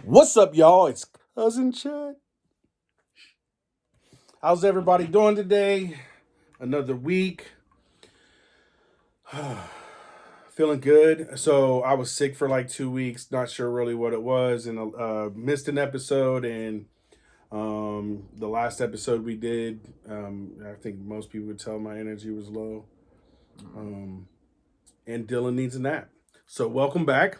What's up, y'all? It's Cousin Chad. How's everybody doing today? Another week. Feeling good. So I was sick for like 2 weeks. Not sure really what it was, and missed an episode. And the last episode we did, I think most people would tell my energy was low. And Dylan needs a nap. So welcome back.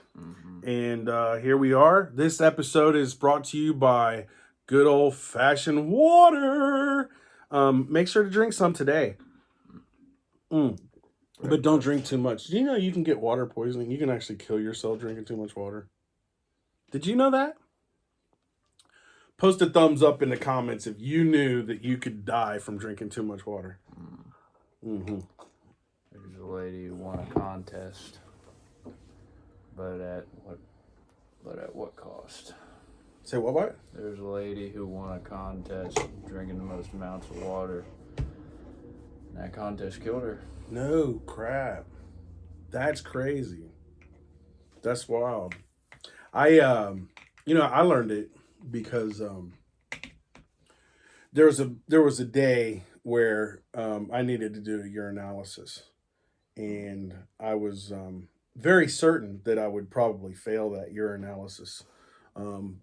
And here we are. This episode is brought to you by good old fashioned water. Make sure to drink some today. But don't drink too much. Do you know you can get water poisoning? You can actually kill yourself drinking too much water. Did you know that? Post a thumbs up in the comments if you knew that you could die from drinking too much water. There's a lady who won a contest, but at what cost? Say what? There's a lady who won a contest drinking the most amounts of water. And that contest killed her. No crap. That's crazy. That's wild. I learned it because there was a day where I needed to do a urinalysis, and I was very certain that I would probably fail that urinalysis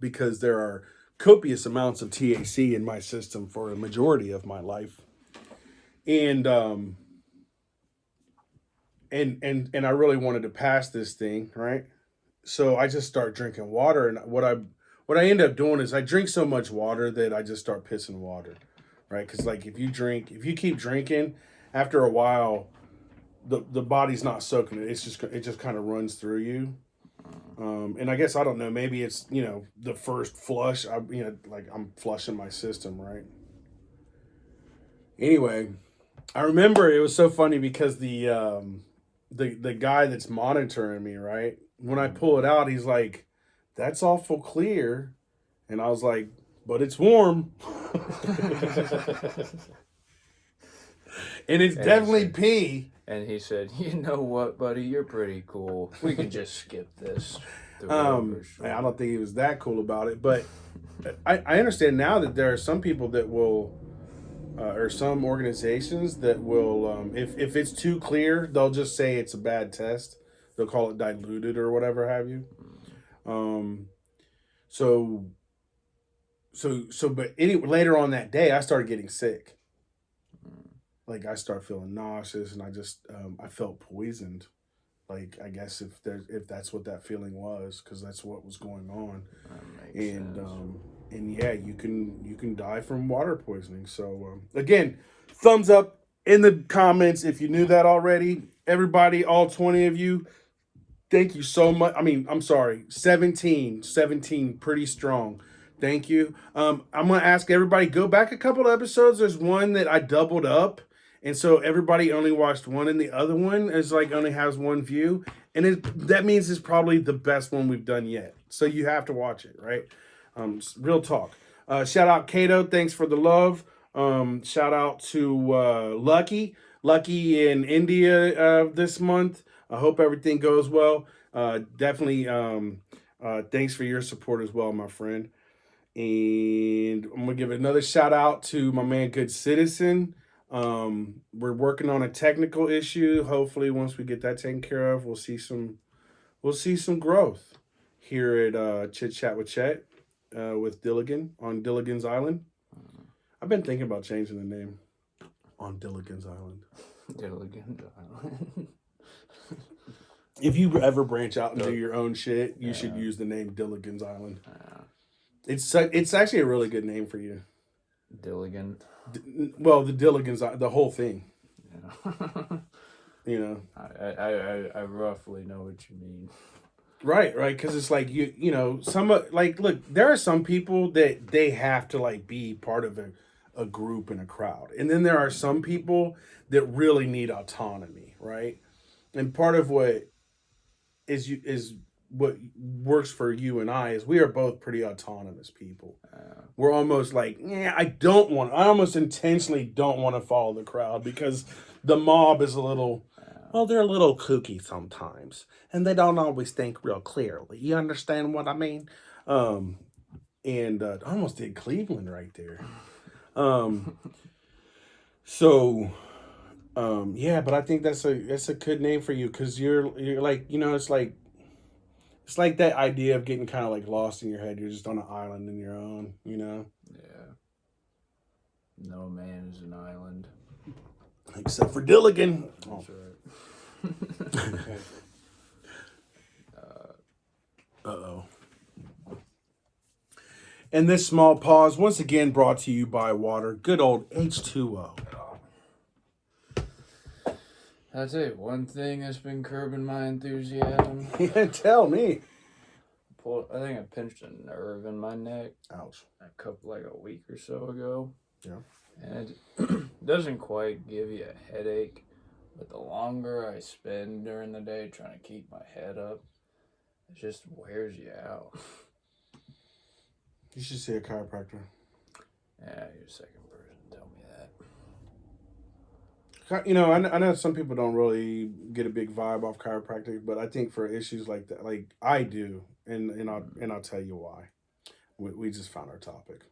because there are copious amounts of THC in my system for a majority of my life, and I really wanted to pass this thing, right? So I just start drinking water, and what I end up doing is I drink so much water that I just start pissing water, right? Because like if you keep drinking, after a while, the body's not soaking it. It just kind of runs through you. And I guess I don't know. Maybe it's the first flush. Like I'm flushing my system, right? Anyway, I remember it was so funny because the guy that's monitoring me, right? When I pull it out, he's like, "That's awful clear," and I was like, "But it's warm." And it's definitely pee. And he said, "You know what, buddy? You're pretty cool. We can just skip this." I don't think he was that cool about it, but I understand now that there are some people that will, or some organizations that will, if it's too clear, they'll just say it's a bad test. They'll call it diluted or whatever have you. But anyway, later on that day, I started getting sick. Like I started feeling nauseous, and I felt poisoned. Like I guess if that's what that feeling was, because that's what was going on. That makes sense. And yeah, you can die from water poisoning. So again, thumbs up in the comments if you knew that already. Everybody, all 20 of you, thank you so much. I mean, I'm sorry, 17, pretty strong. Thank you. I'm gonna ask everybody, go back a couple of episodes. There's one that I doubled up. And so everybody only watched one, and the other one is like only has one view, and that means it's probably the best one we've done yet. So you have to watch it, right? Real talk. Shout out Kato, thanks for the love. Shout out to Lucky in India this month. I hope everything goes well. Definitely. Thanks for your support as well, my friend. And I'm gonna give another shout out to my man, Good Citizen. We're working on a technical issue. Hopefully, once we get that taken care of, we'll see some growth here at Chit Chat with Chet with Dilligan on Dilligan's Island. I've been thinking about changing the name on Dilligan's Island. Dilligan's Island. If you ever branch out and do your own shit, you should use the name Dilligan's Island. It's actually a really good name for you. Dilligan. Well, the Dilligan's, the whole thing. Yeah. I roughly know what you mean. Right, because it's like look, there are some people that they have to like be part of a group and a crowd, and then there are some people that really need autonomy, right? And part of what is what works for you and I is we are both pretty autonomous people. We're almost like, I almost intentionally don't want to follow the crowd because the mob is a little, well, they're a little kooky sometimes. And they don't always think real clearly. You understand what I mean? And I almost did Cleveland right there. Um, so yeah, but I think that's a good name for you because you're like it's like that idea of getting kind of like lost in your head. You're just on an island in your own, you know. Yeah. No man is an island. Except for Dilligan. That's Oh. right. Uh-oh. And this small pause, once again, brought to you by water. Good old H2O. That's it. One thing that's been curbing my enthusiasm. Yeah, tell me. I think I pinched a nerve in my neck. Ouch. Like a week or so ago. Yeah. And it doesn't quite give you a headache, but the longer I spend during the day trying to keep my head up, it just wears you out. You should see a chiropractor. Yeah, you're the second person to tell me that. You know, I know some people don't really get a big vibe off chiropractic, but I think for issues like that, like I do, and I'll tell you why. We just found our topic.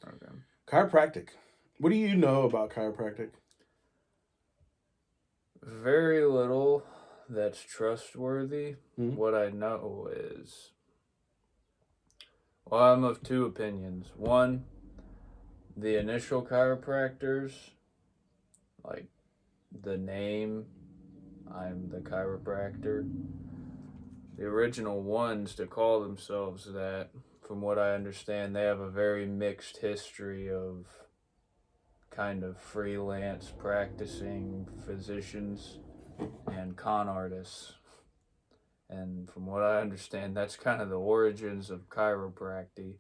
Okay. Chiropractic. What do you know about chiropractic? Very little that's trustworthy. Mm-hmm. What I know is, well, I'm of two opinions. One, the initial chiropractors, like the name, I'm the chiropractor. The original ones to call themselves that, from what I understand, they have a very mixed history of kind of freelance practicing physicians and con artists. And from what I understand, that's kind of the origins of chiropractic.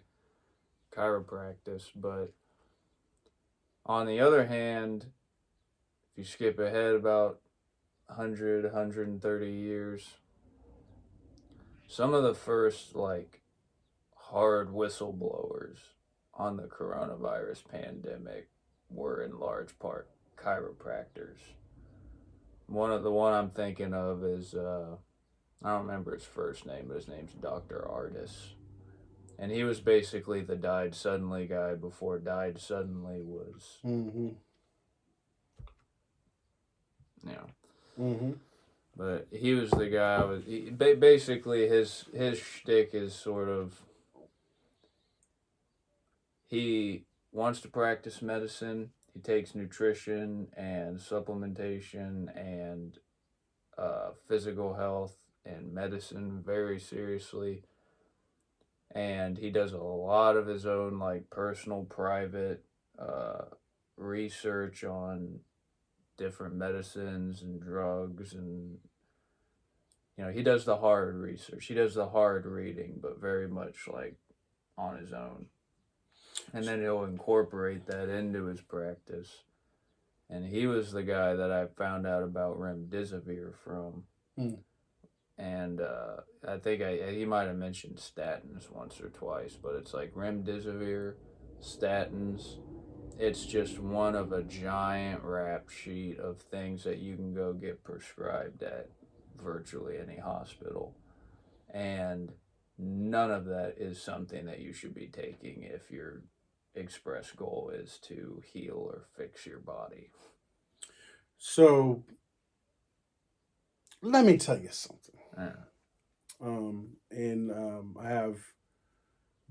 But on the other hand, if you skip ahead about 100, 130 years, some of the first like hard whistleblowers on the coronavirus pandemic were in large part chiropractors. The one I'm thinking of is I don't remember his first name, but his name's Dr. Artis. And he was basically the died suddenly guy before died suddenly was, Mm-hmm. you know. Mm-hmm. But he was the guy. Basically his shtick is sort of, he wants to practice medicine. He takes nutrition and supplementation and physical health and medicine very seriously. And he does a lot of his own like personal private research on different medicines and drugs, and he does the hard research, he does the hard reading, but very much like on his own, and then he'll incorporate that into his practice. And he was the guy that I found out about remdesivir from. And I think he might have mentioned statins once or twice, but it's like remdesivir, statins. It's just one of a giant rap sheet of things that you can go get prescribed at virtually any hospital. And none of that is something that you should be taking if your express goal is to heal or fix your body. So let me tell you something. I have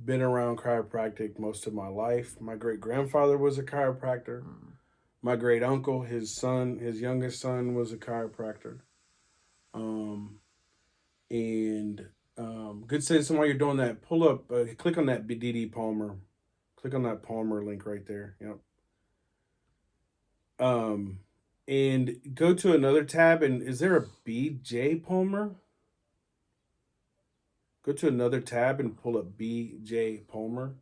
been around chiropractic most of my life. My great grandfather was a chiropractor. My great uncle, his youngest son, was a chiropractor. Good citizen, while you're doing that, pull up, click on that DD Palmer. Click on that Palmer link right there. Yep. And go to another tab, and is there a BJ Palmer? Go to another tab and pull up BJ Palmer.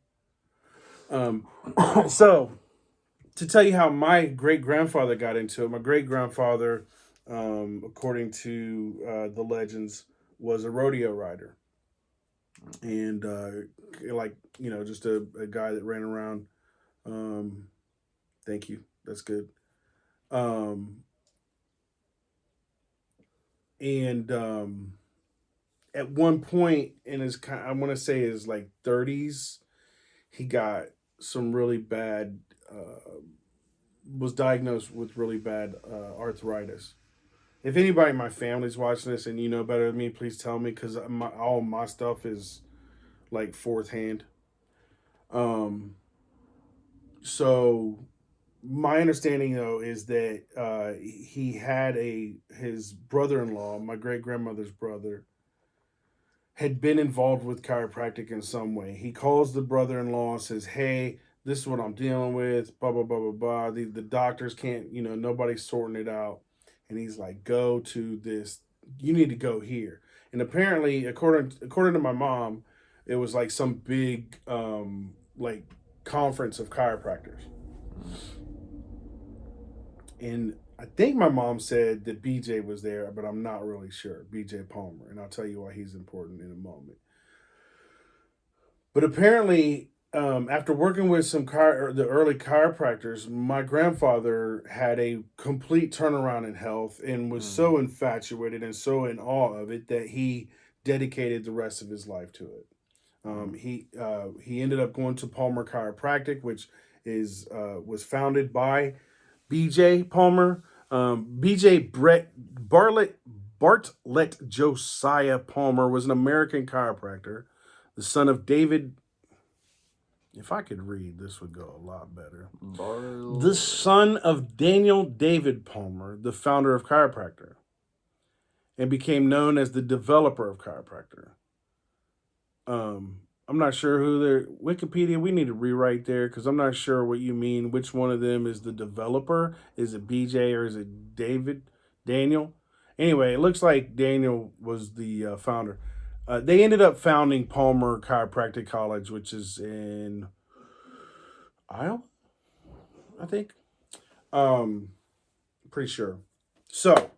So, to tell you how my great grandfather got into it, my great grandfather, according to the legends, was a rodeo rider, and just a guy that ran around. Thank you. That's good. And at one point in his, I want to say his like 30s, he got some really bad, was diagnosed with really bad arthritis. If anybody in my family's watching this and you know better than me, please tell me, because all my stuff is like fourth hand. Um, so my understanding though is that he had his brother-in-law, my great grandmother's brother, had been involved with chiropractic in some way. He calls the brother-in-law and says, "Hey, this is what I'm dealing with. Blah blah blah blah blah. The doctors can't, nobody's sorting it out." And he's like, "Go to this. You need to go here." And apparently, according to my mom, it was like some big like conference of chiropractors. And I think my mom said that BJ was there, but I'm not really sure. BJ Palmer, and I'll tell you why he's important in a moment. But apparently, after working with the early chiropractors, my grandfather had a complete turnaround in health and was so infatuated and so in awe of it that he dedicated the rest of his life to it. He ended up going to Palmer Chiropractic, which was founded by BJ Palmer. BJ Bartlett Josiah Palmer was an American chiropractor, the son of David. If I could read, this would go a lot better. The son of Daniel David Palmer, the founder of chiropractor, and became known as the developer of chiropractor. I'm not sure who their Wikipedia. We need to rewrite there because I'm not sure what you mean. Which one of them is the developer? Is it BJ or is it Daniel? Anyway, it looks like Daniel was the founder. They ended up founding Palmer Chiropractic College, which is in Iowa, I think. Pretty sure. So,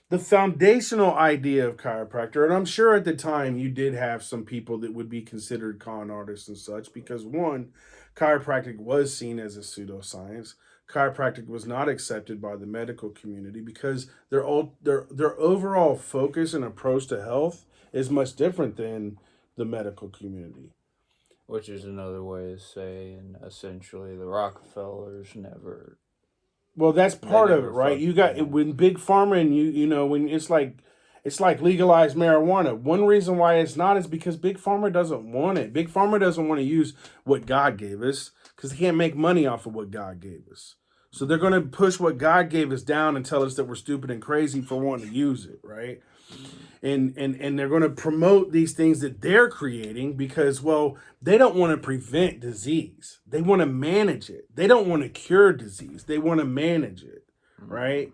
the foundational idea of chiropractor, and I'm sure at the time you did have some people that would be considered con artists and such, because one, chiropractic was seen as a pseudoscience. Chiropractic was not accepted by the medical community because their overall focus and approach to health is much different than the medical community. Which is another way of saying essentially the Rockefellers never. Well, that's part of it, right? You got when big pharma and when it's like legalized marijuana. One reason why it's not is because big pharma doesn't want it. Big pharma doesn't want to use what God gave us because they can't make money off of what God gave us. So they're going to push what God gave us down and tell us that we're stupid and crazy for wanting to use it, right? And they're going to promote these things that they're creating because, well, they don't want to prevent disease. They want to manage it. They don't want to cure disease. They want to manage it, right?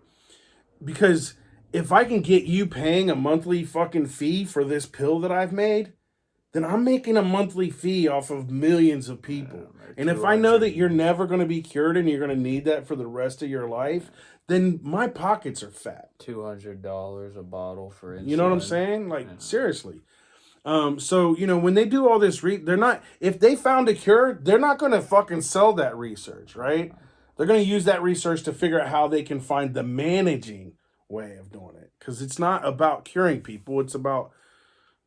Because if I can get you paying a monthly fucking fee for this pill that I've made, then I'm making a monthly fee off of millions of people. And if I know that you're never going to be cured and you're going to need that for the rest of your life, then my pockets are fat. $200 a bottle for insulin. You know what I'm saying? Like, seriously. So, when they do all this, they're not, if they found a cure, they're not going to fucking sell that research, right? They're going to use that research to figure out how they can find the managing way of doing it. Because it's not about curing people. It's about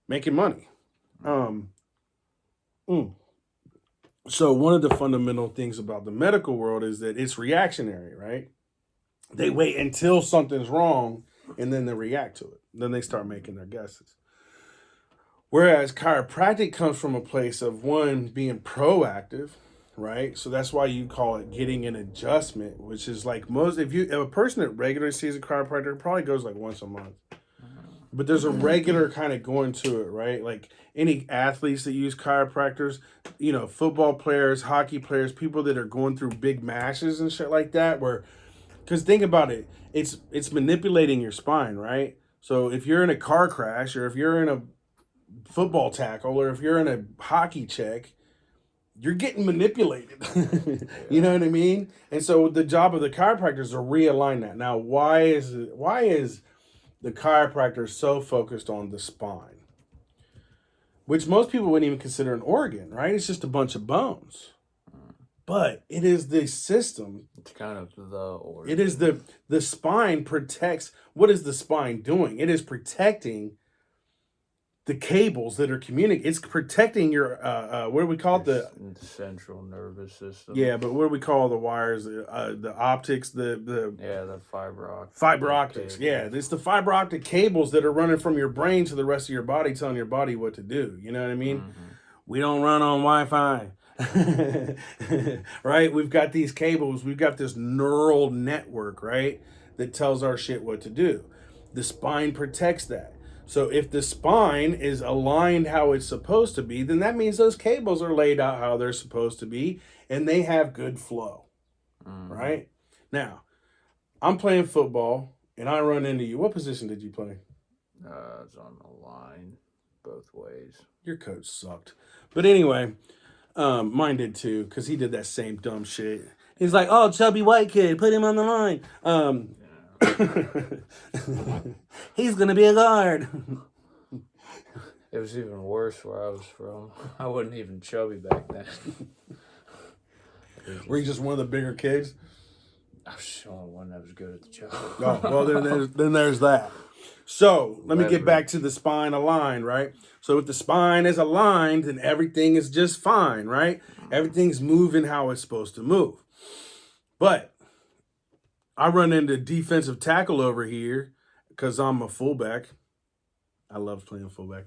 making money. So one of the fundamental things about the medical world is that it's reactionary, right? They wait until something's wrong and then they react to it. Then they start making their guesses. Whereas chiropractic comes from a place of one, being proactive, right? So that's why you call it getting an adjustment, which is like if a person that regularly sees a chiropractor, it probably goes like once a month. But there's a regular kind of going to it, right? Like any athletes that use chiropractors, football players, hockey players, people that are going through big matches and shit like that, because think about it, it's manipulating your spine, right? So if you're in a car crash or if you're in a football tackle or if you're in a hockey check, you're getting manipulated. You know what I mean? And so the job of the chiropractor is to realign that. Now, why is the chiropractor is so focused on the spine, which most people wouldn't even consider an organ, right? It's just a bunch of bones. But it is the system. It's kind of the organ. It is the spine protects. What is the spine doing? It is protecting the cables that are communicating. It's protecting your what do we call it? The central nervous system. Yeah, but what do we call the wires? The optics, the fiber optics. cables. Yeah, it's the fiber optic cables that are running from your brain to the rest of your body, telling your body what to do. You know what I mean? Mm-hmm. We don't run on Wi-Fi. Right? We've got these cables. We've got this neural network, right, that tells our shit what to do. The spine protects that. So if the spine is aligned how it's supposed to be, then that means those cables are laid out how they're supposed to be and they have good flow. Mm-hmm. Right? Now, I'm playing football and I run into you. What position did you play? It's on the line both ways. Your coach sucked. But anyway, mine did too, because he did that same dumb shit. He's like, oh, chubby white kid, put him on the line. He's going to be a guard. It was even worse where I was from. I wasn't even chubby back then. Were you just one of the bigger kids? I was the only one that was good at the job. Oh, well, then there's that. So let me get back to the spine aligned, right? So if the spine is aligned, then everything is just fine, right? Everything's moving how it's supposed to move. But I run into defensive tackle over here because I'm a fullback. I love playing fullback.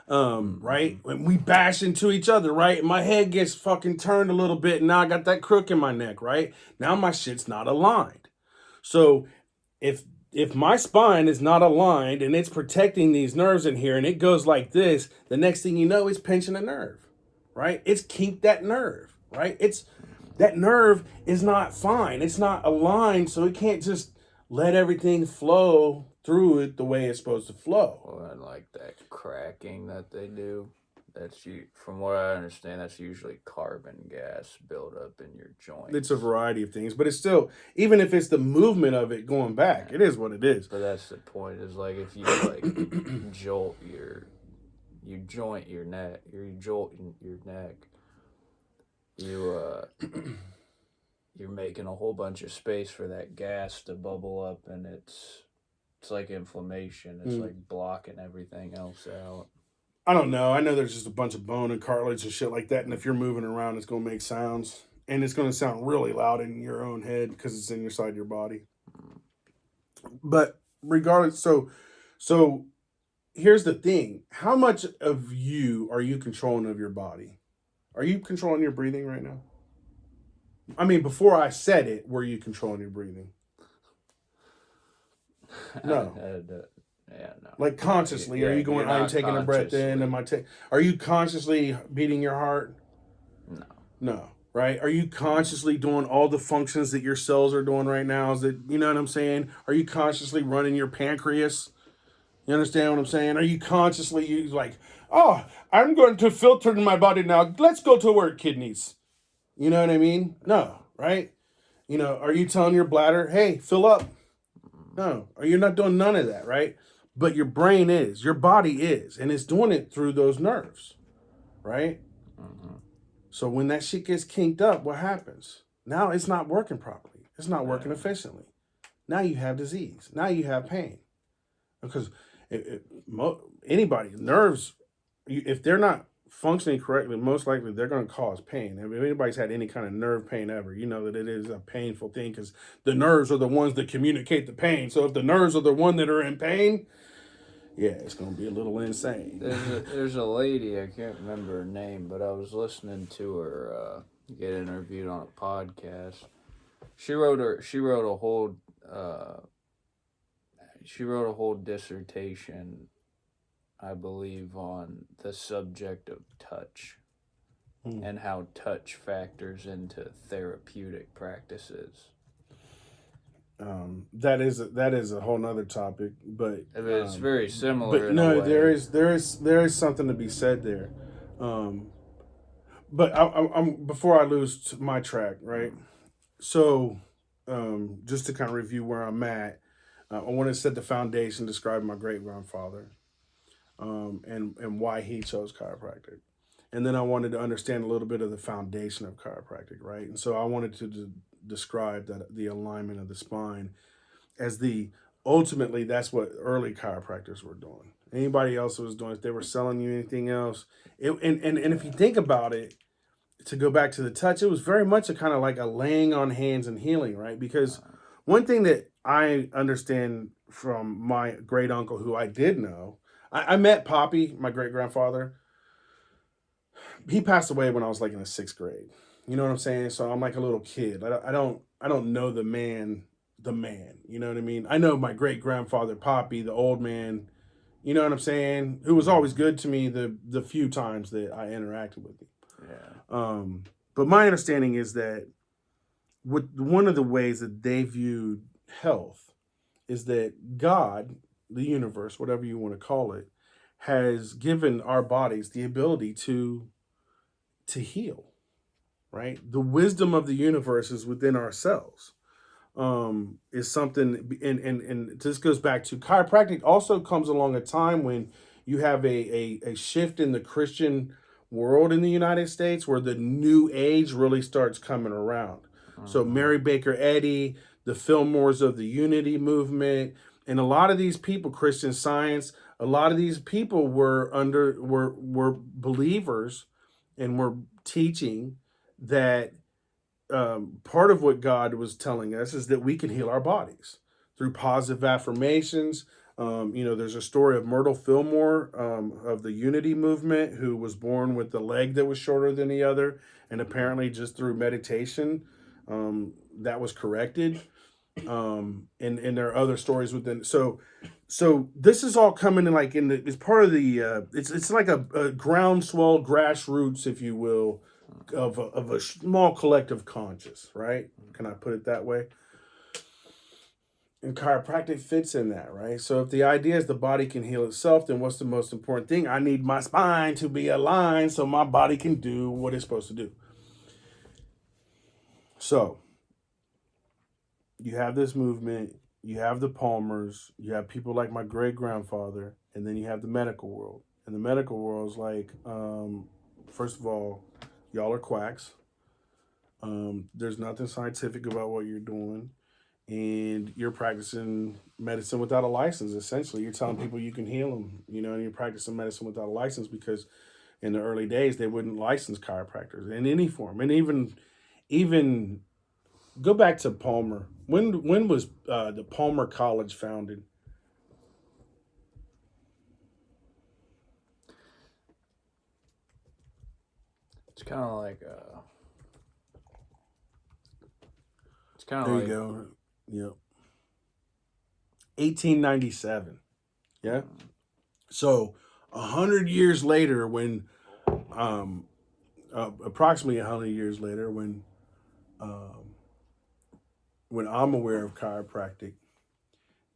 Right? When we bash into each other, right? My head gets fucking turned a little bit and now I got that crook in my neck, right? Now my shit's not aligned. So if my spine is not aligned and it's protecting these nerves in here and it goes like this, the next thing you know, it's pinching a nerve, right? It's kinked that nerve, right? That nerve is not fine. It's not aligned, so it can't just let everything flow through it the way it's supposed to flow. Well, I like that cracking that they do. From what I understand, that's usually carbon gas buildup in your joints. It's a variety of things, but it's still, even if it's the movement of it going back, it is what it is. But that's the point. Is like if you like jolt your neck, you're making a whole bunch of space for that gas to bubble up, and it's like inflammation. It's like blocking everything else out. I don't know. I know there's just a bunch of bone and cartilage and shit like that, and if you're moving around, it's going to make sounds, and it's going to sound really loud in your own head because it's inside your body. But regardless, so here's the thing. How much of you are you controlling of your body? Are you controlling your breathing right now? I mean, before I said it, were you controlling your breathing? No. Yeah, no. Like consciously, are you going, I'm taking a breath in, are you consciously beating your heart? No. No, right? Are you consciously doing all the functions that your cells are doing right now? You know what I'm saying? Are you consciously running your pancreas? You understand what I'm saying? Are you consciously like, oh, I'm going to filter in my body now. Let's go to work, kidneys. You know what I mean? No, right? You know, are you telling your bladder, hey, fill up? No, or you're not doing none of that, right? But your brain is, your body is, and it's doing it through those nerves, right? Mm-hmm. So when that shit gets kinked up, what happens? Now it's not working properly. It's not working efficiently. Now you have disease. Now you have pain. Because nerves, if they're not functioning correctly, most likely they're going to cause pain. If anybody's had any kind of nerve pain ever, you know that it is a painful thing because the nerves are the ones that communicate the pain. So if the nerves are the one that are in pain, yeah, it's going to be a little insane. There's a lady, I can't remember her name, but I was listening to her get interviewed on a podcast. She wrote a whole dissertation, I believe, on the subject of touch and how touch factors into therapeutic practices. That is a whole nother topic, but it's very similar. But no, there is something to be said there. But I'm before I lose my track, right? So, just to kind of review where I'm at, I want to set the foundation, describe my great grandfather, and why he chose chiropractic. And then I wanted to understand a little bit of the foundation of chiropractic, right? And so I wanted to describe the alignment of the spine as the ultimately that's what early chiropractors were doing. Anybody else was doing, if they were selling you anything else, and if you think about it, to go back to the touch, it was very much a kind of like a laying on hands and healing, right? Because one thing that I understand from my great uncle, who I did know, I met Poppy, my great grandfather. He passed away when I was like in the sixth grade. You know what I'm saying? So I'm like a little kid. I don't know the man, the man. You know what I mean? I know my great grandfather Poppy, the old man. You know what I'm saying? Who was always good to me the few times that I interacted with him. Yeah. But my understanding is that one of the ways that they viewed health is that God, the universe, whatever you want to call it, has given our bodies the ability to heal. Right, the wisdom of the universe is within ourselves. Is something, and this goes back to chiropractic. Also comes along a time when you have a shift in the Christian world in the United States, where the new age really starts coming around. So Mary Baker Eddy, the Fillmores of the Unity movement, and a lot of these people, Christian Science, a lot of these people were believers and were teaching that part of what God was telling us is that we can heal our bodies through positive affirmations. There's a story of Myrtle Fillmore of the Unity movement, who was born with the leg that was shorter than the other, and apparently just through meditation, that was corrected. And there are other stories within. So this is all coming in like it's part of the it's like a groundswell, grassroots, if you will, of a small collective conscious, right? Can I put it that way? And chiropractic fits in that, right? So if the idea is the body can heal itself, then what's the most important thing? I need my spine to be aligned so my body can do what it's supposed to do. So you have this movement, you have the Palmers, you have people like my great grandfather, and then you have the medical world. And the medical world is like, first of all, y'all are quacks. There's nothing scientific about what you're doing, and you're practicing medicine without a license. Essentially, you're telling people you can heal them, and you're practicing medicine without a license, because in the early days they wouldn't license chiropractors in any form, and even go back to Palmer. When was the Palmer College founded? It's kind of like it's kind of There you like go. Yep. 1897. Yeah. So 100 years later, um, approximately 100 years later, um, when I'm aware of chiropractic,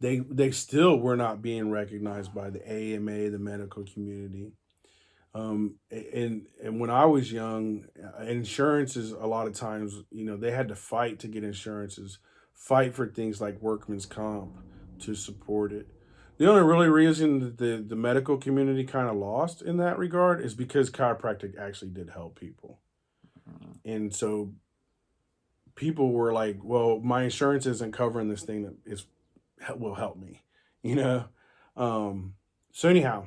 they still were not being recognized by the AMA, the medical community. And when I was young, insurances, a lot of times, they had to fight to get insurances, fight for things like workman's comp to support it. The only really reason that the medical community kind of lost in that regard is because chiropractic actually did help people. And so people were like, well, my insurance isn't covering this thing that will help me, you know? So anyhow,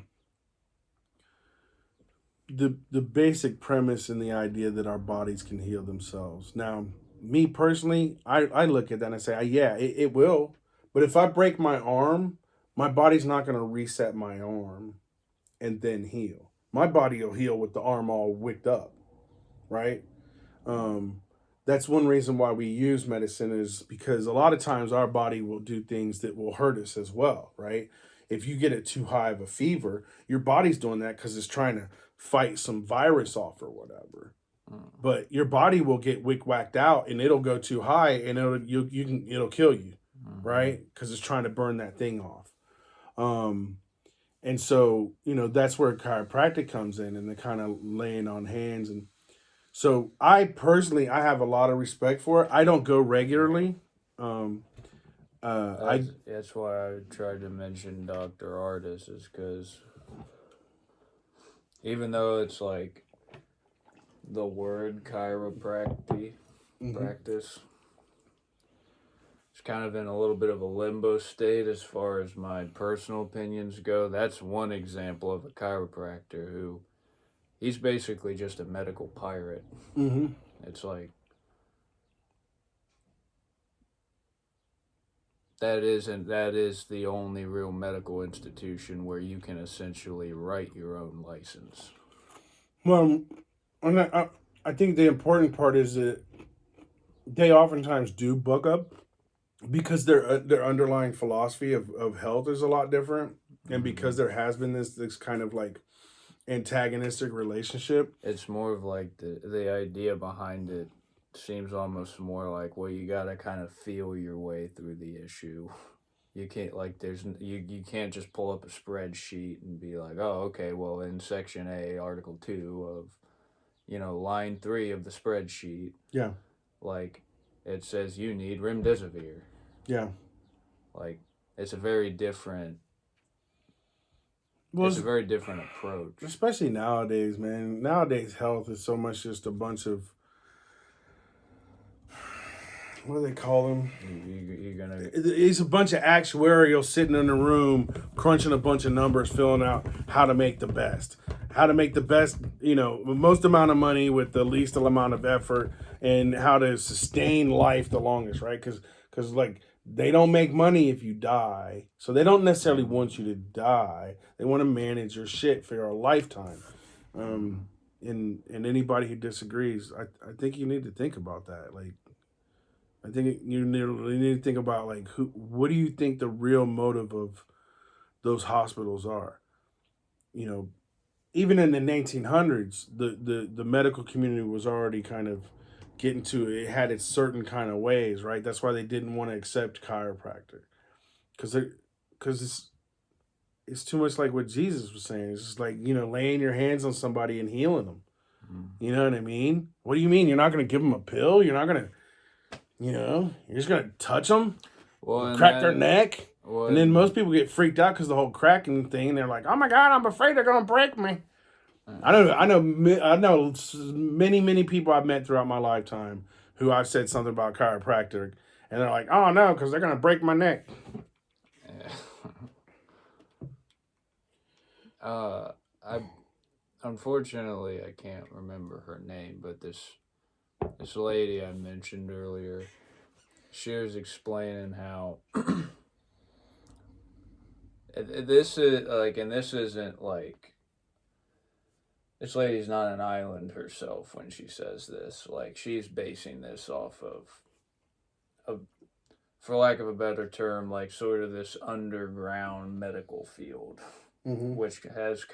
the basic premise and the idea that our bodies can heal themselves. Now, me personally, I look at that and I say, yeah, it will. But if I break my arm, my body's not going to reset my arm and then heal. My body will heal with the arm all wicked up, right? Um, that's one reason why we use medicine, is because a lot of times our body will do things that will hurt us as well, right? If you get it too high of a fever, your body's doing that because it's trying to fight some virus off or whatever. But your body will get whacked out and it'll go too high and it'll kill you, right? Because it's trying to burn that thing off. Um, and so that's where chiropractic comes in, and the kind of laying on hands. And so I have a lot of respect for it. I don't go regularly. Um, I that's why I tried to mention Dr. Artis, is because even though it's like the word chiropractic Mhm. practice, it's kind of in a little bit of a limbo state as far as my personal opinions go. That's one example of a chiropractor who he's basically just a medical pirate. Mm-hmm. It's like that is the only real medical institution where you can essentially write your own license. Well, and I think the important part is that they oftentimes do book up because their underlying philosophy of health is a lot different, and because there has been this kind of like antagonistic relationship. It's more of like the idea behind it seems almost more like, well, you got to kind of feel your way through the issue. You can't like you can't just pull up a spreadsheet and be like, oh, okay, well, in section A, article 2 of line 3 of the spreadsheet, Yeah, like it says you need remdesivir. yeah. Like it's a very different Well, it's a very different approach. especially nowadays, man. Nowadays, health is so much just a bunch of, what do they call them? You're gonna It's a bunch of actuarials sitting in a room, crunching a bunch of numbers, filling out how to make the best, most amount of money with the least amount of effort, and how to sustain life the longest, right? Because like they don't make money if you die, so they don't necessarily want you to die. They want to manage your shit for your lifetime. And anybody who disagrees, I think you need to think about that. Like, I think you need to think about like what do you think the real motive of those hospitals are? You know, even in the 1900s, the medical community was already kind of getting to it. It had its certain kind of ways, right? That's why they didn't want to accept chiropractor, because it's too much like what Jesus was saying. It's just like laying your hands on somebody and healing them. You know what I mean? What do you mean? You're not going to give them a pill? You're not going to. You're just gonna touch them, crack their neck, and then most people get freaked out because the whole cracking thing. And they're like, "Oh my God, I'm afraid they're gonna break me." I know many people I've met throughout my lifetime who I've said something about chiropractic, and they're like, "Oh no, because they're gonna break my neck." I unfortunately I can't remember her name, but this lady I mentioned earlier, she was explaining how this is like, and this isn't like, this lady's not an island herself when she says this. Like she's basing this off of, for lack of a better term, like sort of this underground medical field, which has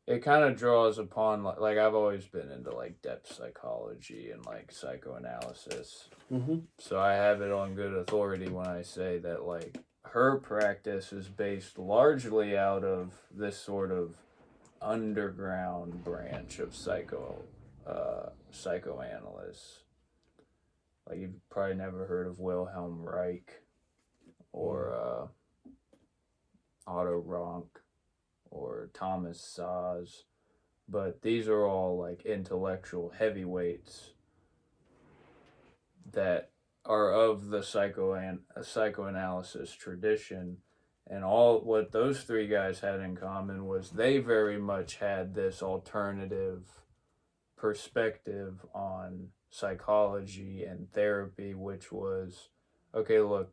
it kind of draws upon like I've always been into like depth psychology and like psychoanalysis. So I have it on good authority when I say that like her practice is based largely out of this sort of underground branch of psychoanalysts. Like you've probably never heard of Wilhelm Reich or Otto Rank or Thomas Saz, but these are all like intellectual heavyweights that are of the psychoanalysis tradition. And all what those three guys had in common was they very much had this alternative perspective on psychology and therapy, which was, okay, look,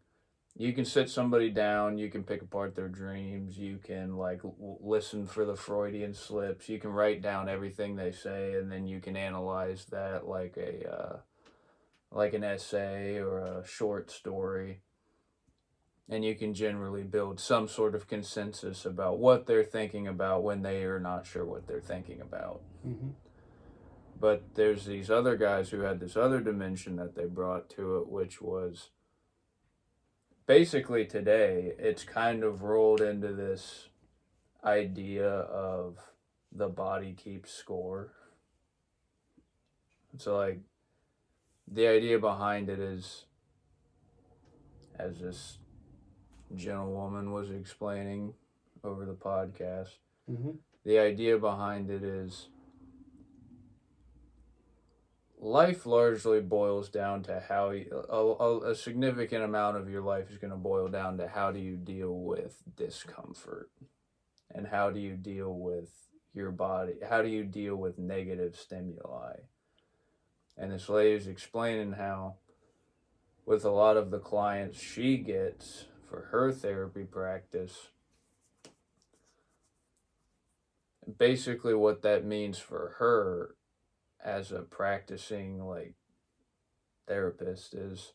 you can sit somebody down, you can pick apart their dreams, you can like listen for the Freudian slips, you can write down everything they say, and then you can analyze that like an essay or a short story, and you can generally build some sort of consensus about what they're thinking about when they are not sure what they're thinking about. But there's these other guys who had this other dimension that they brought to it, which was basically today it's kind of rolled into this idea of the body keeps score. So like the idea behind it is, as this gentlewoman was explaining over the podcast, the idea behind it is life largely boils down to how a significant amount of your life is going to boil down to how do you deal with discomfort, and how do you deal with your body, how do you deal with negative stimuli. And this lady's explaining how, with a lot of the clients she gets for her therapy practice, basically what that means for her as a practicing like therapist is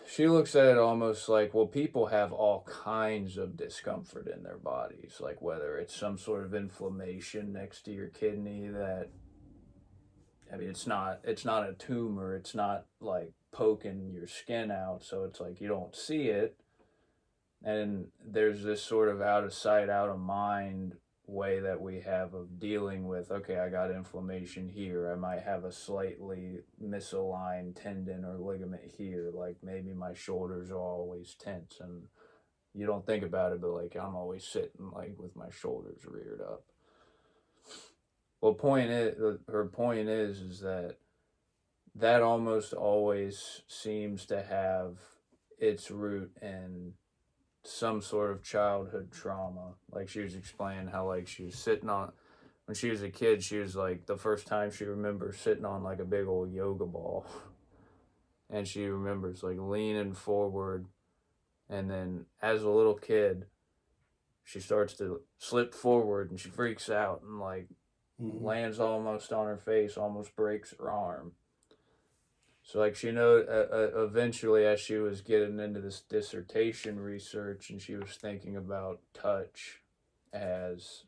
she looks at it almost like, well, people have all kinds of discomfort in their bodies, like whether it's some sort of inflammation next to your kidney that, I mean, it's not a tumor, it's not like poking your skin out, so it's like you don't see it. And there's this sort of out of sight, out of mind way that we have of dealing with, okay, I got inflammation here, I might have a slightly misaligned tendon or ligament here, like maybe my shoulders are always tense, and you don't think about it, but like I'm always sitting like with my shoulders reared up. Well, her point is that almost always seems to have its root in some sort of childhood trauma. Like she was explaining how like she was sitting on, when she was a kid, she was like, the first time she remembers sitting on like a big old yoga ball. And she remembers like leaning forward, and then as a little kid, she starts to slip forward and she freaks out and like lands almost on her face, almost breaks her arm. So like she know eventually, as she was getting into this dissertation research, and she was thinking about touch as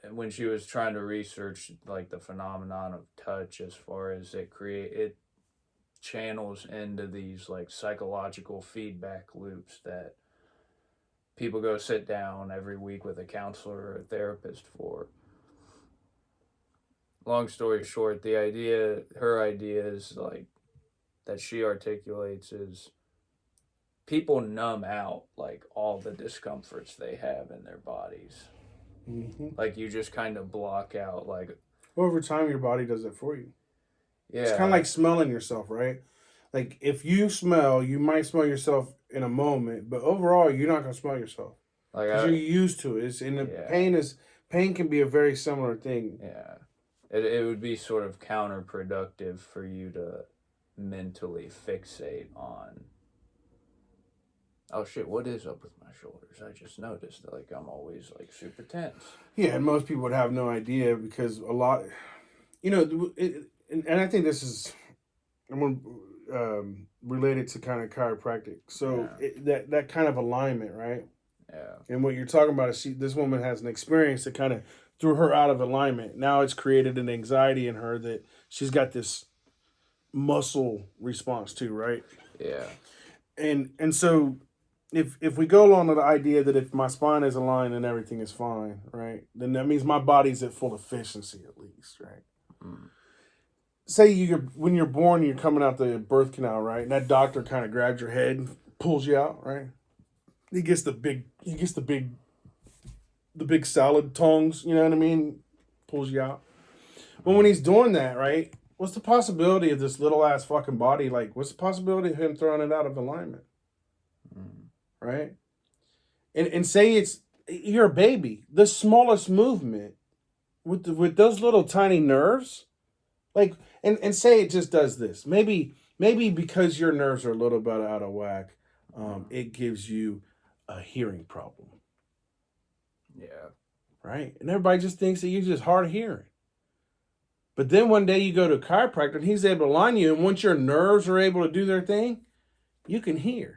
when she was trying to research like the phenomenon of touch, as far as it channels into these like psychological feedback loops that people go sit down every week with a counselor or a therapist for. Long story short, her idea is like that she articulates is people numb out like all the discomforts they have in their bodies. Like you just kind of block out like. Over time, your body does it for you. Yeah. It's kind of like smelling yourself, right? Like if you smell, you might smell yourself in a moment, but overall, you're not gonna smell yourself because you're used to it. Pain can be a very similar thing. Yeah. It would be sort of counterproductive for you to mentally fixate on, oh shit, what is up with my shoulders? I just noticed that like I'm always like super tense. Yeah, and most people would have no idea because a lot, and I think this is related to kind of chiropractic. So that kind of alignment, right? Yeah. And what you're talking about is this woman has an experience that kind of threw her out of alignment. Now it's created an anxiety in her that she's got this muscle response to, right? Yeah. And so if we go along to the idea that if my spine is aligned and everything is fine, right, then that means my body's at full efficiency at least, right? Say when you're born, you're coming out the birth canal, right, and that doctor kind of grabs your head and pulls you out, right? He gets the big salad tongs, you know what I mean? Pulls you out. But when he's doing that, right, what's the possibility of this little ass fucking body? Like, what's the possibility of him throwing it out of alignment? Right? And say you're a baby. The smallest movement with those little tiny nerves, like, and say it just does this. Maybe because your nerves are a little bit out of whack, it gives you a hearing problem. Yeah. Right? And everybody just thinks that you're just hard of hearing. But then one day you go to a chiropractor and he's able to line you, and once your nerves are able to do their thing, you can hear.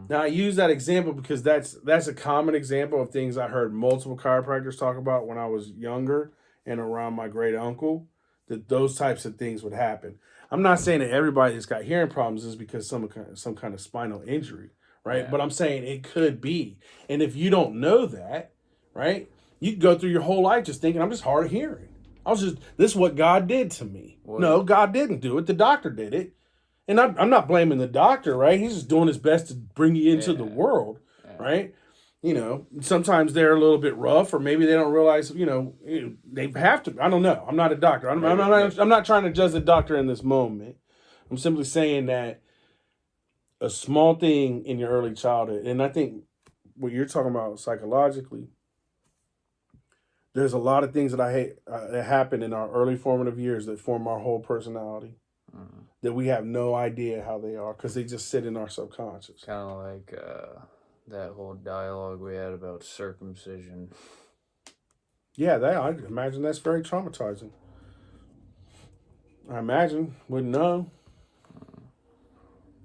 Now I use that example because that's a common example of things I heard multiple chiropractors talk about when I was younger and around my great uncle, that those types of things would happen. I'm not saying that everybody that's got hearing problems is because some kind of spinal injury, right? Yeah. But I'm saying it could be. And if you don't know that, right, you can go through your whole life just thinking, I'm just hard of hearing. This is what God did to me. What? No, God didn't do it. The doctor did it. And I'm not blaming the doctor, right? He's just doing his best to bring you into the world, right? You know, sometimes they're a little bit rough, or maybe they don't realize, they have to. I don't know. I'm not a doctor. I'm not trying to judge the doctor in this moment. I'm simply saying that a small thing in your early childhood, and I think what you're talking about psychologically, there's a lot of things that I hate that happen in our early formative years that form our whole personality that we have no idea how they are because they just sit in our subconscious. Kind of like that whole dialogue we had about circumcision. Yeah, I imagine that's very traumatizing. I imagine wouldn't know.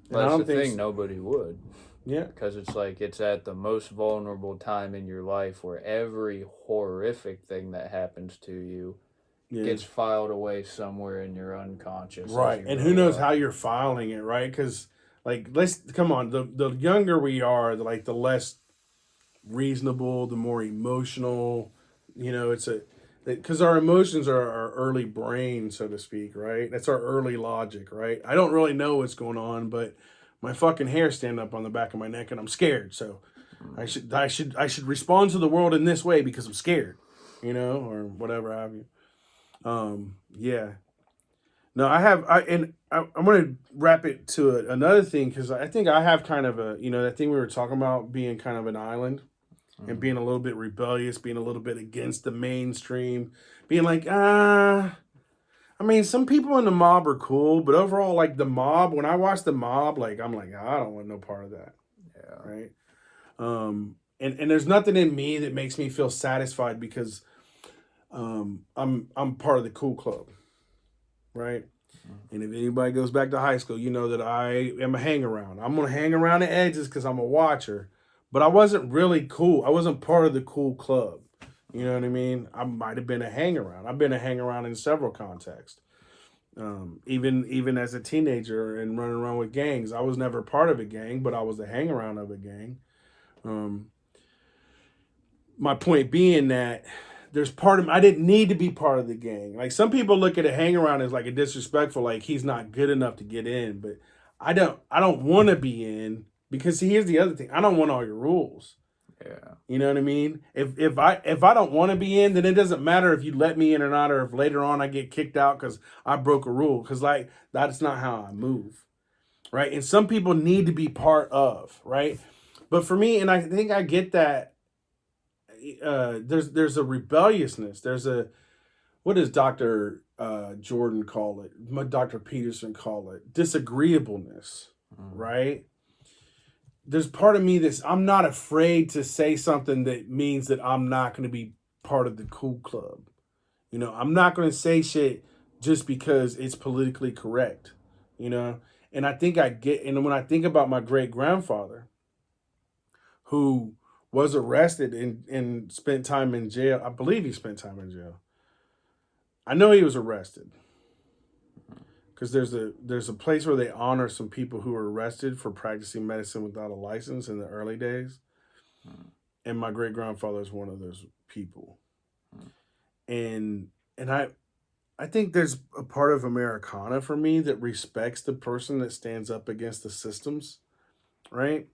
But that's the thing, nobody would. Yeah. Because it's like it's at the most vulnerable time in your life where every horrific thing that happens to you gets filed away somewhere in your unconscious. Right. And who knows how you're filing it, right? Because, like, let's come on. The younger we are, the less reasonable, the more emotional. It's because our emotions are our early brain, so to speak, right? That's our early logic, right? I don't really know what's going on, but my fucking hair stand up on the back of my neck and I'm scared. So I should respond to the world in this way because I'm scared, or whatever have you. Yeah. No, I'm going to wrap it to another thing because I think I have kind of that thing we were talking about being kind of an island and being a little bit rebellious, being a little bit against the mainstream, being like, some people in the mob are cool, but overall, like the mob, when I watch the mob, like I'm like, I don't want no part of that. Yeah. Right. And there's nothing in me that makes me feel satisfied because I'm part of the cool club. Right. And if anybody goes back to high school, you know that I am a hang around. I'm going to hang around the edges because I'm a watcher. But I wasn't really cool. I wasn't part of the cool club. You know what I mean? I might have been a hang around. I've been a hang around in several contexts. Even as a teenager and running around with gangs. I was never part of a gang, but I was a hang around of a gang. My point being that there's part of me, I didn't need to be part of the gang. Like some people look at a hang around as like a disrespectful, like he's not good enough to get in. But I don't want to be in because here's the other thing. I don't want all your rules. Yeah. You know what I mean? If I don't want to be in, then it doesn't matter if you let me in or not, or if later on I get kicked out because I broke a rule. Because like that's not how I move, right? And some people need to be part of, right? But for me, and I think I get that. There's a rebelliousness. What does Dr. Jordan call it? What Dr. Peterson call it? Disagreeableness, right? There's part of me I'm not afraid to say something that means that I'm not going to be part of the cool club. I'm not going to say shit just because it's politically correct, And I think and when I think about my great grandfather, who was arrested and spent time in jail. I believe he spent time in jail. I know he was arrested because there's a place where they honor some people who were arrested for practicing medicine without a license in the early days. And my great grandfather is one of those people. And I think there's a part of Americana for me that respects the person that stands up against the systems, right?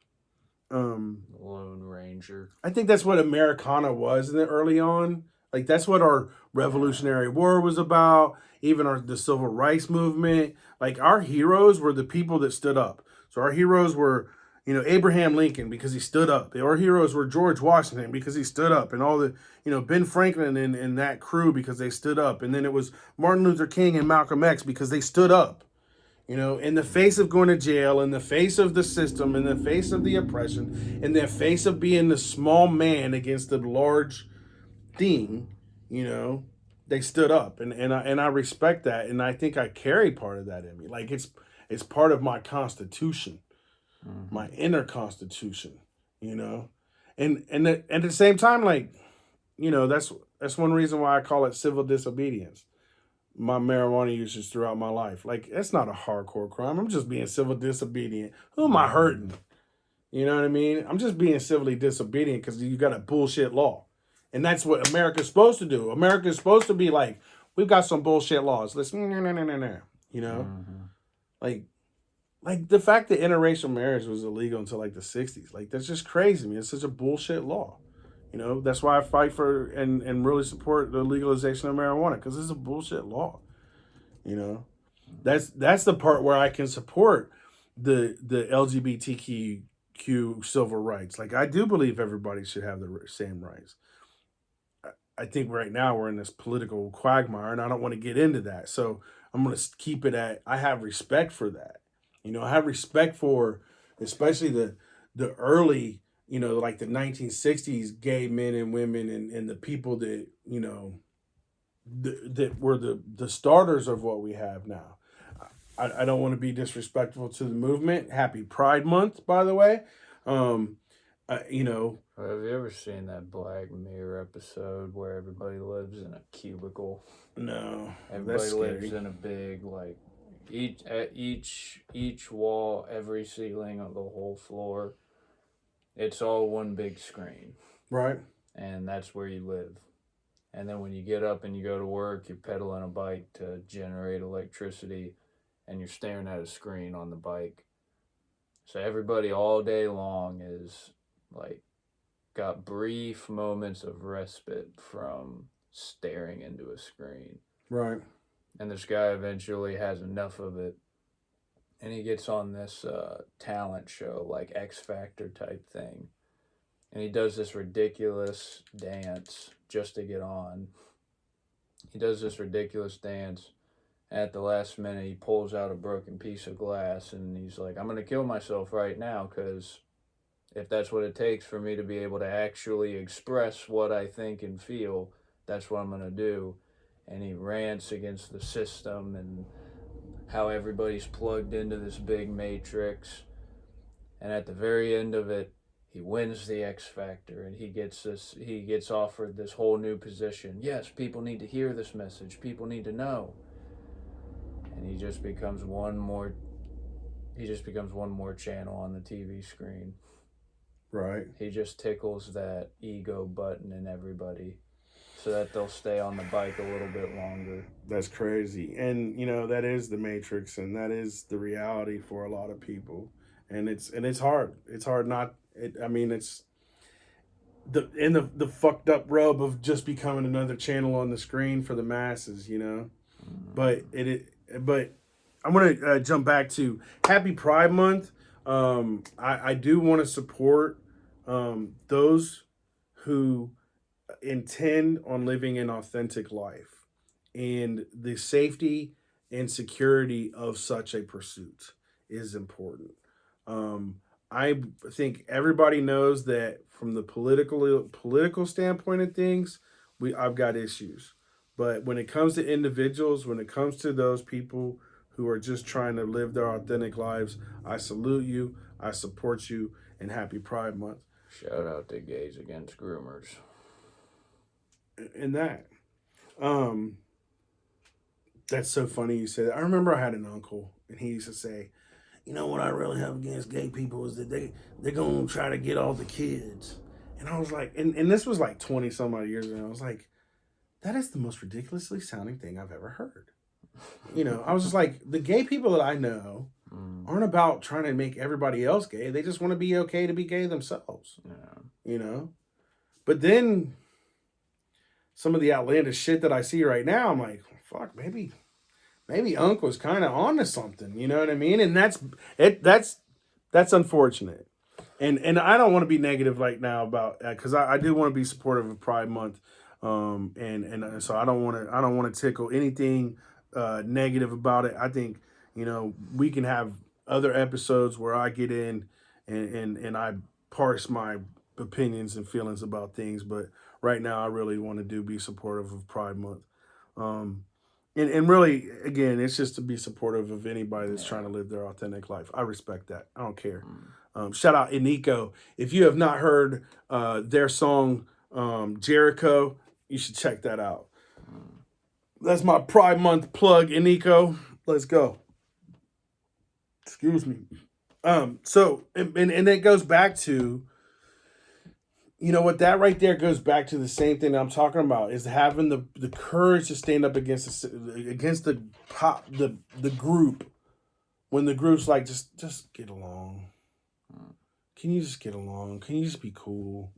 Lone Ranger. I think that's what Americana was in the early on. Like that's what our Revolutionary War was about. Even the Civil Rights Movement. Like our heroes were the people that stood up. So our heroes were, Abraham Lincoln because he stood up. Our heroes were George Washington because he stood up, and all the, Ben Franklin and that crew because they stood up. And then it was Martin Luther King and Malcolm X because they stood up. In the face of going to jail, in the face of the system, in the face of the oppression, in the face of being the small man against the large thing, they stood up. And I respect that. And I think I carry part of that in me. Like it's part of my constitution, my inner constitution, And at the same time, like, that's one reason why I call it civil disobedience. My marijuana usage throughout my life. Like, that's not a hardcore crime. I'm just being civil disobedient. Who am I hurting? You know what I mean? I'm just being civilly disobedient because you got a bullshit law. And that's what America's supposed to do. America's supposed to be like, we've got some bullshit laws. Let's, Like, like the fact that interracial marriage was illegal until like the 60s, like that's just crazy. I mean, it's such a bullshit law. That's why I fight for and really support the legalization of marijuana, because it's a bullshit law. You know, that's the part where I can support the LGBTQ civil rights. Like I do believe everybody should have the same rights. I think right now we're in this political quagmire, and I don't want to get into that. So I'm going to keep it at, I have respect for that. I have respect for, especially the early, like the 1960s gay men and women, and the people that that were the starters of what we have now. I don't want to be disrespectful to the movement. Happy Pride Month, by the way. Um, you know, Have you ever seen that Black Mirror episode where everybody lives in a cubicle? no, that's Everybody scary. lives in a big, like, each wall, every ceiling of the whole floor. It's all one big screen, Right. and that's where you live. And then when you get up and you go to work, you're pedaling a bike to generate electricity, and you're staring at a screen on the bike. So everybody all day long is like got brief moments of respite from staring into a screen. Right. And this guy eventually has enough of it, and he gets on this talent show, like X Factor type thing. And he does this ridiculous dance just to get on. He does this ridiculous dance. At the last minute, he pulls out a broken piece of glass, and he's like, I'm going to kill myself right now, because if that's what it takes for me to be able to actually express what I think and feel, that's what I'm going to do. And he rants against the system and how everybody's plugged into this big matrix. And at the very end of it, he wins the X Factor, and he gets offered this whole new position. Yes, people need to hear this message. People need to know. And he just becomes one more channel on the TV screen. Right. He just tickles that ego button in everybody so that they'll stay on the bike a little bit longer. That's crazy. And that is the matrix, and that is the reality for a lot of people. And it's hard. It's hard not it's the fucked up rub of just becoming another channel on the screen for the masses, But but I'm gonna jump back to Happy Pride Month. I do want to support those who intend on living an authentic life, and the safety and security of such a pursuit is important. I think everybody knows that from the political standpoint of things, I've got issues. But when it comes to individuals, when it comes to those people who are just trying to live their authentic lives, I salute you, I support you, and Happy Pride Month. Shout out to Gays Against Groomers. And that's so funny you said that. I remember I had an uncle, and he used to say, what I really have against gay people is that they're going to try to get all the kids. And I was like, and this was like 20 some odd years ago. I was like, that is the most ridiculously sounding thing I've ever heard. I was just like, the gay people that I know aren't about trying to make everybody else gay. They just want to be okay to be gay themselves. Yeah. But then some of the outlandish shit that I see right now, I'm like, fuck, maybe Unc was kind of onto something. You know what I mean? And that's unfortunate. And I don't want to be negative right now about because I do want to be supportive of Pride Month. And so I don't want to tickle anything negative about it. I think we can have other episodes where I get in and I parse my opinions and feelings about things, but right now I really want to be supportive of Pride Month. And really, again, it's just to be supportive of anybody that's trying to live their authentic life. I respect that. I don't care. Shout out Iniko. If you have not heard their song Jericho, you should check that out. That's my Pride Month plug, Iniko. Let's go. Excuse me. So and it goes back to, what that right there goes back to the same thing that I'm talking about, is having the courage to stand up against the group when the group's like, just get along. Can you just get along? Can you just be cool?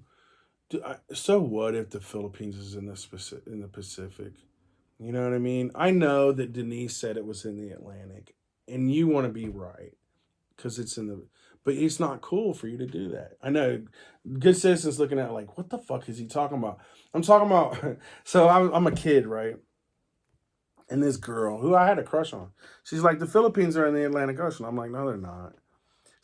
So what if the Philippines is in the Pacific? You know what I mean? I know that Denise said it was in the Atlantic, and you want to be right because it's in the. But it's not cool for you to do that. I know. Good citizens looking at it like, what the fuck is he talking about? I'm talking about. So I'm a kid, right? And this girl who I had a crush on, she's like, the Philippines are in the Atlantic Ocean. I'm like, no, they're not.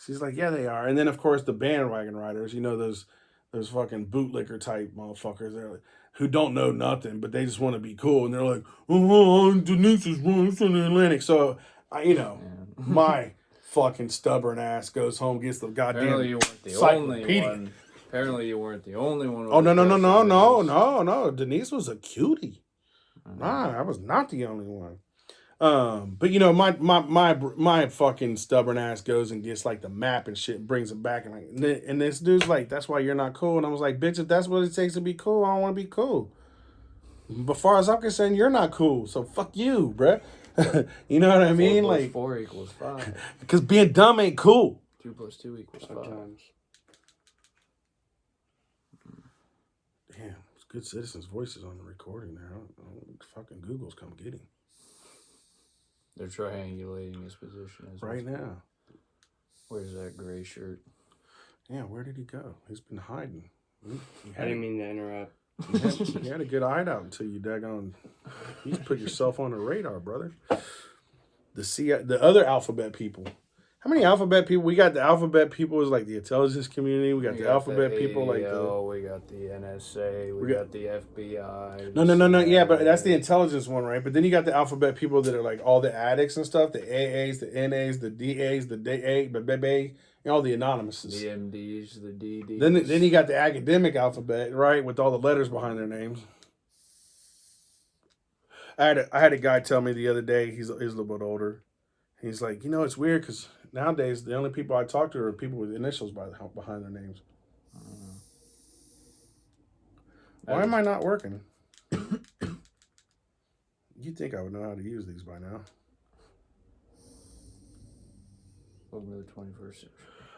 She's like, yeah, they are. And then of course the bandwagon riders, you know, those fucking bootlicker type motherfuckers, who don't know nothing, but they just want to be cool, and they're like, oh, Denise is wrong from the Atlantic. So my fucking stubborn ass goes home, gets the goddamn Apparently you weren't the encyclopedia. only one. Apparently you weren't the only one. Oh no. Denise was a cutie. Nah, I was not the only one. But you know, my fucking stubborn ass goes and gets like the map and shit, and brings it back, and and this dude's like, that's why you're not cool. And I was like, bitch, if that's what it takes to be cool, I don't want to be cool. But far as I'm concerned, you're not cool, so fuck you, bruh. You know what I mean? 4 + Like 4 = 5. because being dumb ain't cool. 2 + 2 = 5. Sometimes. Damn, it's good citizens' voices on the recording now. Fucking Google's come get him. They're triangulating his position as Right now. Where's that gray shirt? Yeah, where did he go? He's been hiding. I didn't mean to interrupt. You had a good hideout until you daggone. You just put yourself on the radar, brother. The other alphabet people. How many alphabet people? We got the alphabet people is like the intelligence community. We got the alphabet people like the. We got the NSA. We got the FBI. No. Yeah, but that's the intelligence one, right? But then you got the alphabet people that are like all the addicts and stuff. The AAs, the NAs, the DAs, the DA, the BB, and all the anonymouses. The MDs, the DDs. Then you got the academic alphabet, right, with all the letters behind their names. I had a guy tell me the other day. He's a little bit older. He's like, you know, it's weird because nowadays the only people I talk to are people with initials behind their names. Why am I not working? You'd think I would know how to use these by now. Welcome to the 21st century.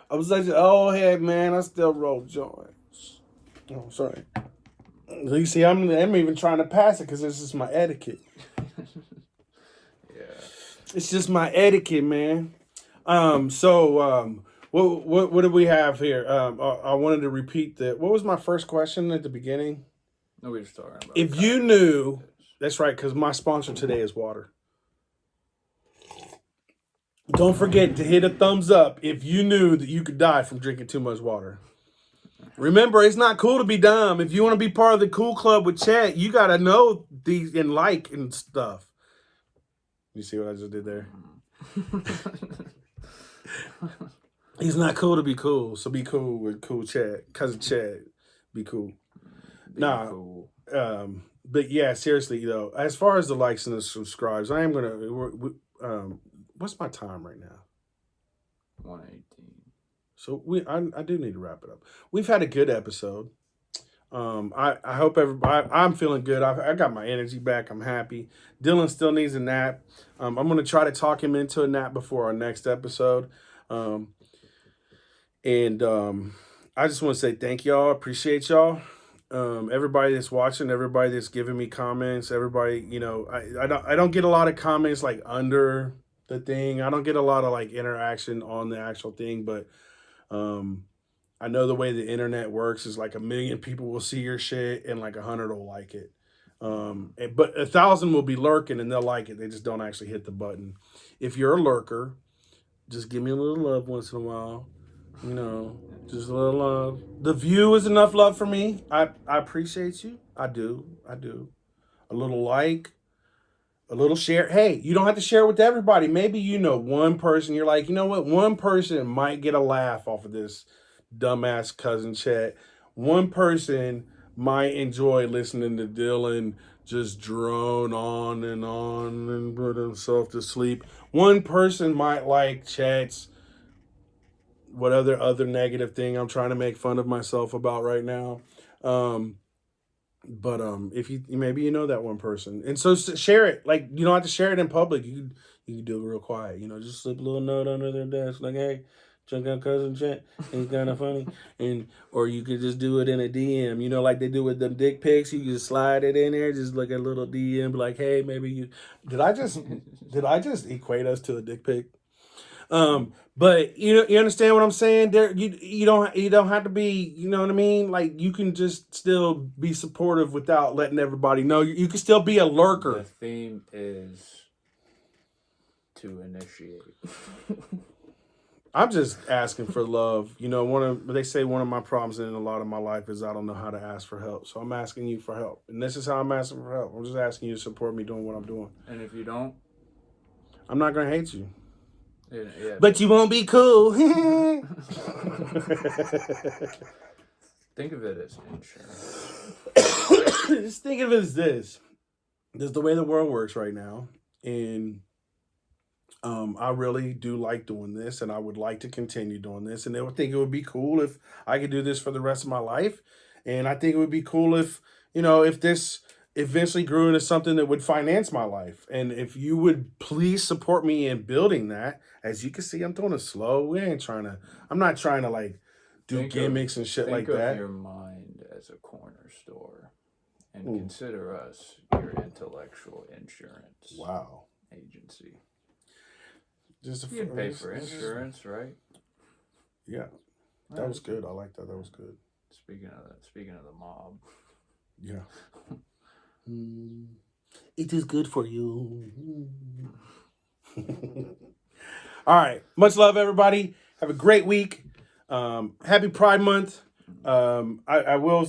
I was like, oh, hey, man, I still roll joints. Oh, sorry. You see, I'm even trying to pass it because this is my etiquette. Yeah. It's just my etiquette, man. What do we have here? I wanted to repeat that. What was my first question at the beginning? No, we were just talking about. If you knew, that's right, because my sponsor today is water. Don't forget to hit a thumbs up if you knew that you could die from drinking too much water. Remember, it's not cool to be dumb. If you want to be part of the cool club with Chet, you got to know these and like and stuff. You see what I just did there? It's not cool to be cool, so be cool with cool Chet. Cousin Chet, be cool. Cool. But yeah, seriously though, as far as the likes and the subscribes, I am gonna. What's my time right now? 118. So I do need to wrap it up. We've had a good episode. I hope everybody. I'm feeling good. I got my energy back. I'm happy. Dylan still needs a nap. I'm gonna try to talk him into a nap before our next episode. I just want to say thank y'all. Appreciate y'all. Everybody that's watching, everybody that's giving me comments, everybody, you know, I don't get a lot of comments like under the thing. I don't get a lot of like interaction on the actual thing, but I know the way the internet works is like 1 million people will see your shit and like 100 will like it. But 1,000 will be lurking and they'll like it. They just don't actually hit the button. If you're a lurker, just give me a little love once in a while. You know, just a little love. The view is enough love for me. I appreciate you. I do. A little like, a little share. Hey, you don't have to share with everybody. Maybe you know one person. You're like, you know what? One person might get a laugh off of this dumbass cousin Chet. One person might enjoy listening to Dylan just drone on and put himself to sleep. One person might like Chet's what other negative thing I'm trying to make fun of myself about right now. But if you maybe you know that one person, and so share it. Like you don't have to share it in public. You can do it real quiet. You know, just slip a little note under their desk, like, "Hey, check out cousin Chet. He's kind of funny." And or you could just do it in a DM. You know, like they do with them dick pics. You can just slide it in there, just like a little DM, like, "Hey, maybe you." Did I just equate us to a dick pic? But you understand what I'm saying? There, you don't have to be, you know what I mean? Like you can just still be supportive without letting everybody know. You can still be a The lurker. theme is to initiate. I'm just asking for love. You know, they say one of my problems in a lot of my life is I don't know how to ask for help. So I'm asking you for help, and this is how I'm asking for help. I'm just asking you to support me doing what I'm doing. And if you don't, I'm not gonna hate you. yeah, But you won't be cool. think of it as insurance. Just think of it as this. This is the way the world works right now. And I really do like doing this, and I would like to continue doing this. And I would think it would be cool if I could do this for the rest of my life. And I think it would be cool if, if this eventually grew into something that would finance my life. And if you would please support me in building that. As you can see, I'm doing it slow. I'm not trying to like do gimmicks and shit like that. Think of your mind as a corner store and consider us your intellectual insurance agency. You'd pay for insurance, right? Yeah, that was good. I like that. That was good. Speaking of the mob. Yeah. It is good for you. All right. Much love, everybody. Have a great week. Happy Pride Month. I will,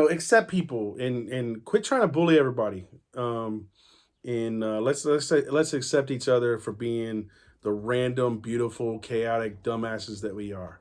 accept people and quit trying to bully everybody. Let's accept each other for being the random, beautiful, chaotic dumbasses that we are.